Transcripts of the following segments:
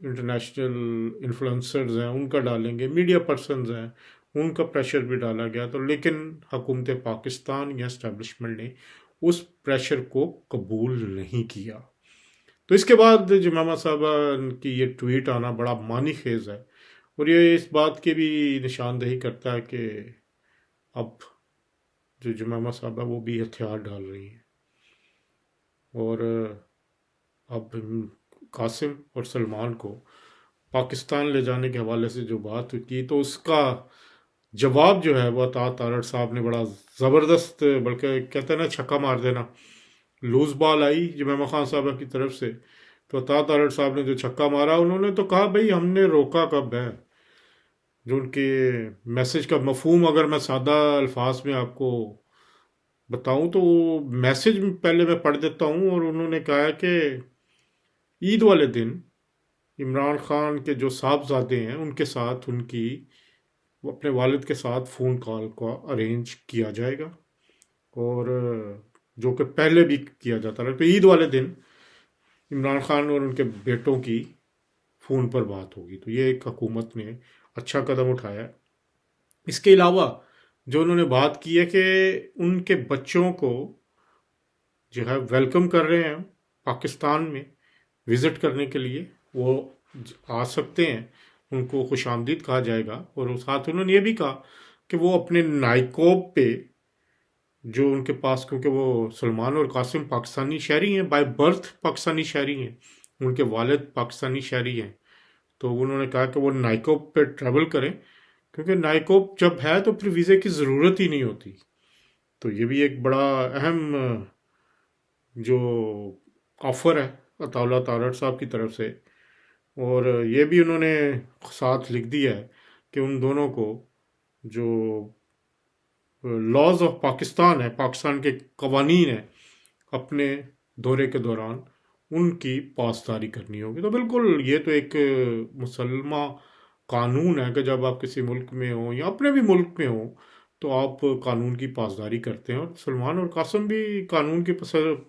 International influencers ہیں ان کا ڈالیں گے، میڈیا پرسنز ہیں ان کا پریشر بھی ڈالا گیا، تو لیکن حکومت پاکستان یا اسٹیبلشمنٹ نے اس پریشر کو قبول نہیں کیا۔ تو اس کے بعد جمامہ صاحبہ کی یہ ٹویٹ آنا بڑا معنی خیز ہے، اور یہ اس بات کی بھی نشاندہی کرتا ہے کہ اب جو جمامہ صاحبہ وہ بھی ہتھیار ڈال رہی ہیں، اور اب قاسم اور سلمان کو پاکستان لے جانے کے حوالے سے جو بات کی، تو اس کا جواب جو ہے وہ عطا تارڑ صاحب نے بڑا زبردست، بلکہ کہتے ہیں نا چھکا مار دینا، لوز بال آئی جمامہ خان صاحبہ کی طرف سے، تو عطا تارڑ صاحب نے جو چھکا مارا، انہوں نے تو کہا بھئی ہم نے روکا کب ہے۔ جو ان کے میسج کا مفہوم اگر میں سادہ الفاظ میں آپ کو بتاؤں تو وہ میسج پہلے میں پڑھ دیتا ہوں، اور انہوں نے کہا کہ عید والے دن عمران خان کے جو صاحبزادے ہیں ان کے ساتھ ان کی وہ اپنے والد کے ساتھ فون کال کو ارینج کیا جائے گا، اور جو کہ پہلے بھی کیا جاتا رہا، تو عید والے دن عمران خان اور ان کے بیٹوں کی فون پر بات ہوگی۔ تو یہ ایک حکومت نے اچھا قدم اٹھایا ہے۔ اس کے علاوہ جو انہوں نے بات کی ہے کہ ان کے بچوں کو جو ہے ویلکم کر رہے ہیں پاکستان میں وزٹ کرنے کے لیے، وہ آ سکتے ہیں، ان کو خوش آمدید کہا جائے گا، اور ساتھ انہوں نے یہ بھی کہا کہ وہ اپنے نائکوب پہ جو ان کے پاس، کیونکہ وہ سلمان اور قاسم پاکستانی شہری ہیں، بائی برتھ پاکستانی شہری ہیں، ان کے والد پاکستانی شہری ہیں، تو انہوں نے کہا کہ وہ نائکوب پہ ٹریول کریں، کیونکہ نائکوب جب ہے تو پھر ویزے کی ضرورت ہی نہیں ہوتی۔ تو یہ بھی ایک بڑا اہم جو آفر ہے عطا اللہ تارڑ صاحب کی طرف سے، اور یہ بھی انہوں نے ساتھ لکھ دیا ہے کہ ان دونوں کو جو لاز آف پاکستان ہے، پاکستان کے قوانین ہیں، اپنے دورے کے دوران ان کی پاسداری کرنی ہوگی۔ تو بالکل یہ تو ایک مسلمہ قانون ہے کہ جب آپ کسی ملک میں ہوں یا اپنے بھی ملک میں ہوں تو آپ قانون کی پاسداری کرتے ہیں، اور سلمان اور قاسم بھی قانون کی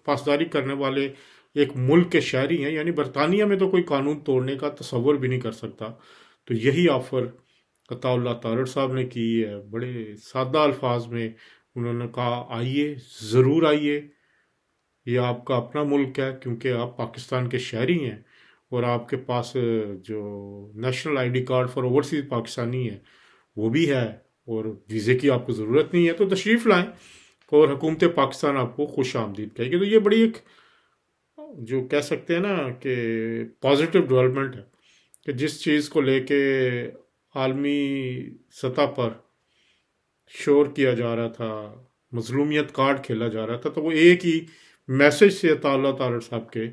پاسداری کرنے والے ایک ملک کے شہری ہیں، یعنی برطانیہ میں تو کوئی قانون توڑنے کا تصور بھی نہیں کر سکتا۔ تو یہی آفر عطا اللہ تارڑ صاحب نے کی ہے، بڑے سادہ الفاظ میں انہوں نے کہا آئیے، ضرور آئیے، یہ آپ کا اپنا ملک ہے، کیونکہ آپ پاکستان کے شہری ہیں، اور آپ کے پاس جو national I D card for overseas Pakistani ہے وہ بھی ہے، اور ویزے کی آپ کو ضرورت نہیں ہے، تو تشریف لائیں، اور حکومت پاکستان آپ کو خوش آمدید کہے گی۔ تو یہ بڑی ایک جو کہہ سکتے ہیں نا کہ پازیٹیو ڈیولپمنٹ ہے، کہ جس چیز کو لے کے عالمی سطح پر شور کیا جا رہا تھا، مظلومیت کارڈ کھیلا جا رہا تھا، تو وہ ایک ہی میسج سے عطا اللہ تارڑ صاحب کے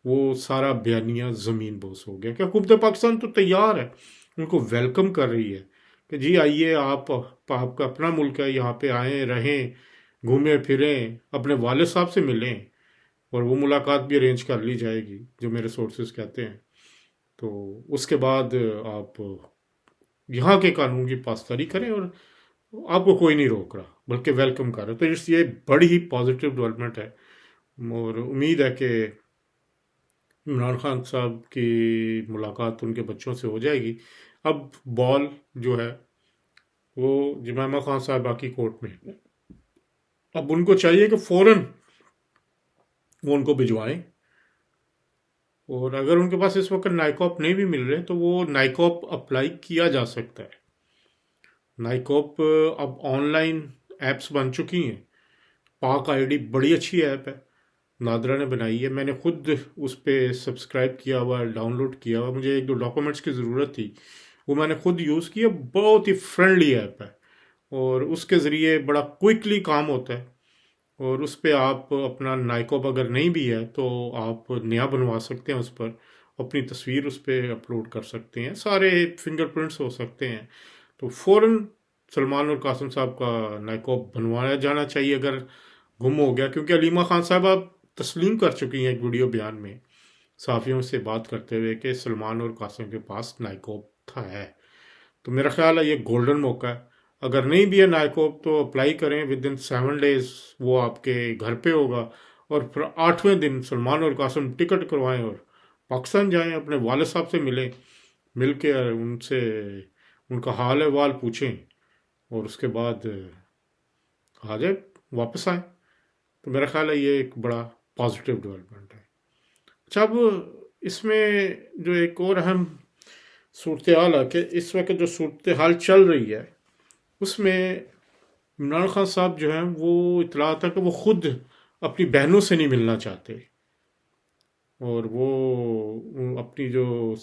وہ سارا بیانیہ زمین بوس ہو گیا، کہ حکومت پاکستان تو تیار ہے، ان کو ویلکم کر رہی ہے کہ جی آئیے، آپ کا اپنا ملک ہے، یہاں پہ آئیں، رہیں، گھومیں پھریں، اپنے والد صاحب سے ملیں، اور وہ ملاقات بھی ارینج کر لی جائے گی جو میرے سورسز کہتے ہیں۔ تو اس کے بعد آپ یہاں کے قانون کی پاسداری کریں، اور آپ کو کوئی نہیں روک رہا بلکہ ویلکم کر رہا۔ تو یہ بڑی ہی پازیٹیو ڈیولپمنٹ ہے، اور امید ہے کہ عمران خان صاحب کی ملاقات ان کے بچوں سے ہو جائے گی۔ اب بال جو ہے وہ جمامہ خان صاحبہ کی کورٹ میں ہے، اب ان کو چاہیے کہ فوراً وہ ان کو بھجوائیں، اور اگر ان کے پاس اس وقت نائکوپ نہیں بھی مل رہے تو وہ نائکوپ اپلائی کیا جا سکتا ہے۔ نائکوپ اب آن لائن ایپس بن چکی ہیں، پاک آئی ڈی بڑی اچھی ایپ ہے، نادرا نے بنائی ہے، میں نے خود اس پہ سبسکرائب کیا ہوا، ڈاؤن لوڈ کیا ہوا، مجھے ایک دو ڈاکومنٹس کی ضرورت تھی، وہ میں نے خود یوز کیا، بہت ہی فرینڈلی ایپ ہے، اور اس کے ذریعے بڑا کوئکلی کام ہوتا ہے، اور اس پہ آپ اپنا نائکوپ اگر نہیں بھی ہے تو آپ نیا بنوا سکتے ہیں، اس پر اپنی تصویر اس پہ اپلوڈ کر سکتے ہیں، سارے فنگر پرنٹس ہو سکتے ہیں، تو فوراً سلمان اور قاسم صاحب کا نائکوپ بنوایا جانا چاہیے اگر گم ہو گیا، کیونکہ علیمہ خان صاحبہ تسلیم کر چکی ہیں ایک ویڈیو بیان میں صحافیوں سے بات کرتے ہوئے کہ سلمان اور قاسم کے پاس نائکوپ تھا ہے۔ تو میرا خیال ہے یہ گولڈن موقع ہے، اگر نہیں بھی ہے نائکوپ تو اپلائی کریں، ود ان 7 days وہ آپ کے گھر پہ ہوگا، اور پھر 8ویں دن سلمان اور قاسم ٹکٹ کروائیں اور پاکستان جائیں، اپنے والد صاحب سے ملیں، مل کے ان سے ان کا حال احوال پوچھیں، اور اس کے بعد آ جائے، واپس آئیں. تو میرا خیال ہے یہ ایک بڑا پازیٹیو ڈیولپمنٹ ہے. اچھا، اب اس میں جو ایک اور اہم صورتحال ہے کہ اس وقت جو صورتحال چل رہی ہے اس میں عمران خان صاحب جو ہیں وہ اطلاعات ہے کہ وہ خود اپنی بہنوں سے نہیں ملنا چاہتے، اور وہ اپنی جو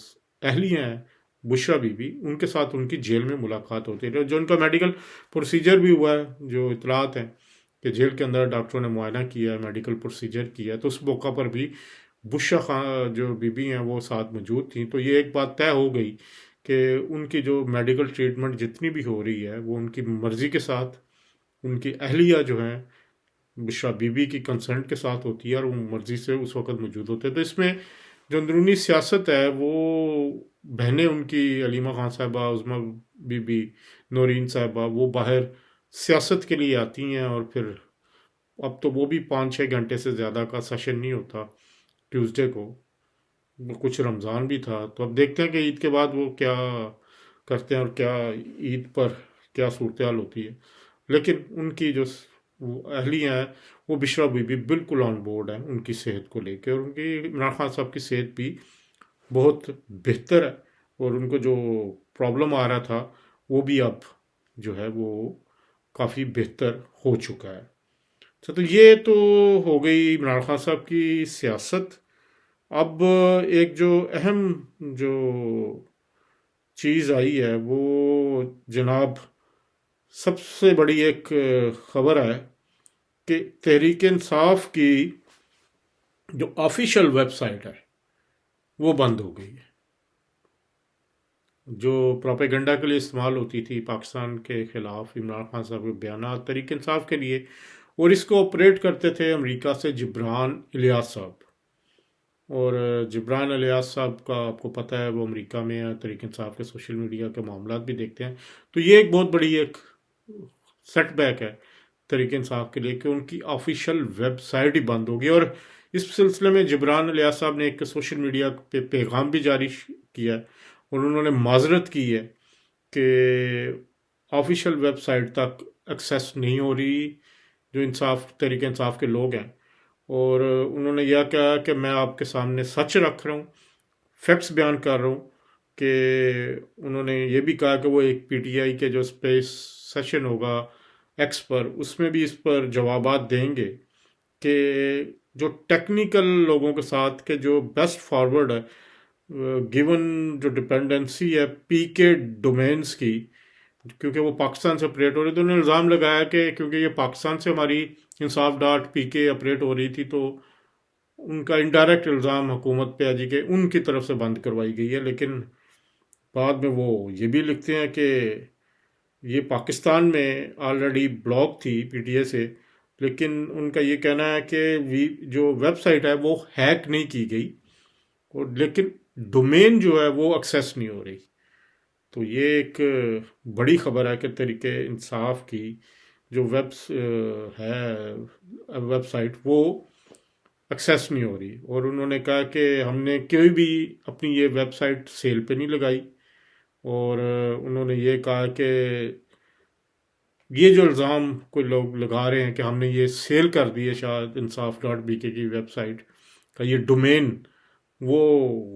اہلیہ ہیں بشرا بی بی، ان کے ساتھ ان کی جیل میں ملاقات ہوتی ہے، جو ان کا میڈیکل پروسیجر بھی ہوا ہے. جو اطلاعات ہیں کہ جیل کے اندر ڈاکٹروں نے معائنہ کیا ہے، میڈیکل پروسیجر کیا ہے، تو اس موقع پر بھی بشرا خان جو بی بی ہیں وہ ساتھ موجود تھیں. تو یہ ایک بات طے ہو گئی کہ ان کی جو میڈیکل ٹریٹمنٹ جتنی بھی ہو رہی ہے وہ ان کی مرضی کے ساتھ، ان کی اہلیہ جو ہیں بشرا بی بی کی کنسنٹ کے ساتھ ہوتی ہے، اور وہ مرضی سے اس وقت موجود ہوتے ہیں. تو اس میں جو اندرونی سیاست ہے وہ بہنیں ان کی علیمہ خان صاحبہ، عظمیٰ بی بی، نورین صاحبہ، وہ باہر سیاست کے لیے آتی ہیں، اور پھر اب تو وہ بھی 5-6 گھنٹے سے زیادہ کا سیشن نہیں ہوتا ٹیوزڈے کو. وہ کچھ رمضان بھی تھا، تو اب دیکھتے ہیں کہ عید کے بعد وہ کیا کرتے ہیں اور کیا عید پر کیا صورتحال ہوتی ہے. لیکن ان کی جو وہ اہلیہ ہیں وہ بشرا بی بی بالکل آن بورڈ ہیں ان کی صحت کو لے کے، اور ان کی عمران خان صاحب کی صحت بھی بہت بہتر ہے، اور ان کو جو پرابلم آ رہا تھا وہ بھی اب جو ہے وہ کافی بہتر ہو چکا ہے. اچھا، تو یہ تو ہو گئی عمران خان صاحب کی سیاست. اب ایک جو اہم جو چیز آئی ہے وہ جناب سب سے بڑی ایک خبر ہے کہ تحریک انصاف کی جو آفیشیل ویب سائٹ ہے وہ بند ہو گئی ہے، جو پروپیگنڈا کے لیے استعمال ہوتی تھی پاکستان کے خلاف عمران خان صاحب کے بیانات تحریک انصاف کے لیے، اور اس کو آپریٹ کرتے تھے امریکہ سے جبران الیاس صاحب. اور جبران الیاس صاحب کا آپ کو پتہ ہے وہ امریکہ میں ہے، تحریک انصاف کے سوشل میڈیا کے معاملات بھی دیکھتے ہیں. تو یہ ایک بہت بڑی ایک سیٹ بیک ہے تحریک انصاف کے لیے کہ ان کی آفیشیل ویب سائٹ ہی بند ہوگی. اور اس سلسلے میں جبران الیاس صاحب نے ایک سوشل میڈیا پہ پیغام بھی جاری کیا ہے، اور انہوں نے معذرت کی ہے کہ آفیشیل ویب سائٹ تک ایکسیس نہیں ہو رہی جو تحریک انصاف کے لوگ ہیں. اور انہوں نے یہ کہا کہ میں آپ کے سامنے سچ رکھ رہا ہوں، فیکٹس بیان کر رہا ہوں. کہ انہوں نے یہ بھی کہا کہ وہ ایک پی ٹی آئی کے جو اسپیس سیشن ہوگا ایکس پر، اس میں بھی اس پر جوابات دیں گے کہ جو ٹیکنیکل لوگوں کے ساتھ کہ جو بیسٹ فارورڈ ہے گیون جو ڈپینڈنسی ہے پی کے ڈومینس کی، کیونکہ وہ پاکستان سے اپریٹ ہو رہی، تو انہوں نے الزام لگایا کہ کیونکہ یہ پاکستان سے ہماری انصاف ڈاٹ پی کے اپریٹ ہو رہی تھی، تو ان کا انڈائریکٹ الزام حکومت پہ ہے جی کہ ان کی طرف سے بند کروائی گئی ہے. لیکن بعد میں وہ یہ بھی لکھتے ہیں کہ یہ پاکستان میں آلریڈی بلاک تھی پی ٹی اے سے، لیکن ان کا یہ کہنا ہے کہ جو ویب سائٹ ہے وہ ہیک نہیں کی گئی، اور لیکن ڈومین جو ہے وہ ایکسیس نہیں ہو رہی. تو یہ ایک بڑی خبر ہے کہ تحریک انصاف کی جو ویب سائٹ وہ ایکسیس نہیں ہو رہی. اور انہوں نے کہا کہ ہم نے کوئی بھی اپنی یہ ویب سائٹ سیل پہ نہیں لگائی، اور انہوں نے یہ کہا کہ یہ جو الزام کوئی لوگ لگا رہے ہیں کہ ہم نے یہ سیل کر دی ہے شاید انصاف ڈاٹ بی کے کی ویب سائٹ کا یہ ڈومین، وہ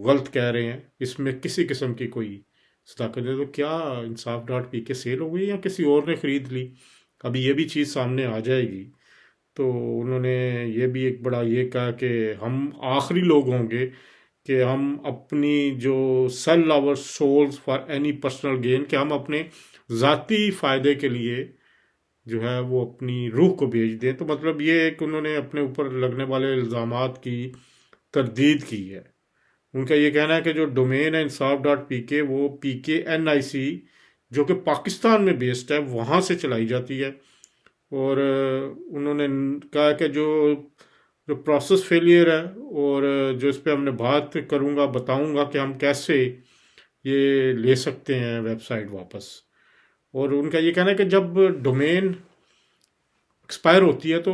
غلط کہہ رہے ہیں. اس میں کسی قسم کی کوئی صداقت نہیں. تو کیا انصاف ڈاٹ پی کے سیل ہو گئی یا کسی اور نے خرید لی؟ ابھی یہ بھی چیز سامنے آ جائے گی. تو انہوں نے یہ بھی ایک بڑا یہ کہا کہ ہم آخری لوگ ہوں گے کہ ہم اپنی جو sell our souls for any personal gain, کہ ہم اپنے ذاتی فائدے کے لیے جو ہے وہ اپنی روح کو بیچ دیں. تو مطلب یہ ہے کہ انہوں نے اپنے اوپر لگنے والے الزامات کی تردید کی ہے. ان کا یہ کہنا ہے کہ جو ڈومین ہے انصاف ڈاٹ پی کے، وہ پی کے این آئی سی جو کہ پاکستان میں بیسڈ ہے وہاں سے چلائی جاتی ہے. اور انہوں نے کہا کہ جو جو پروسیس فیلئر ہے، اور جو اس پہ ہم نے بات کروں گا، بتاؤں گا کہ ہم کیسے یہ لے سکتے ہیں ویب سائٹ واپس. اور ان کا یہ کہنا ہے کہ جب ڈومین ایکسپائر ہوتی ہے تو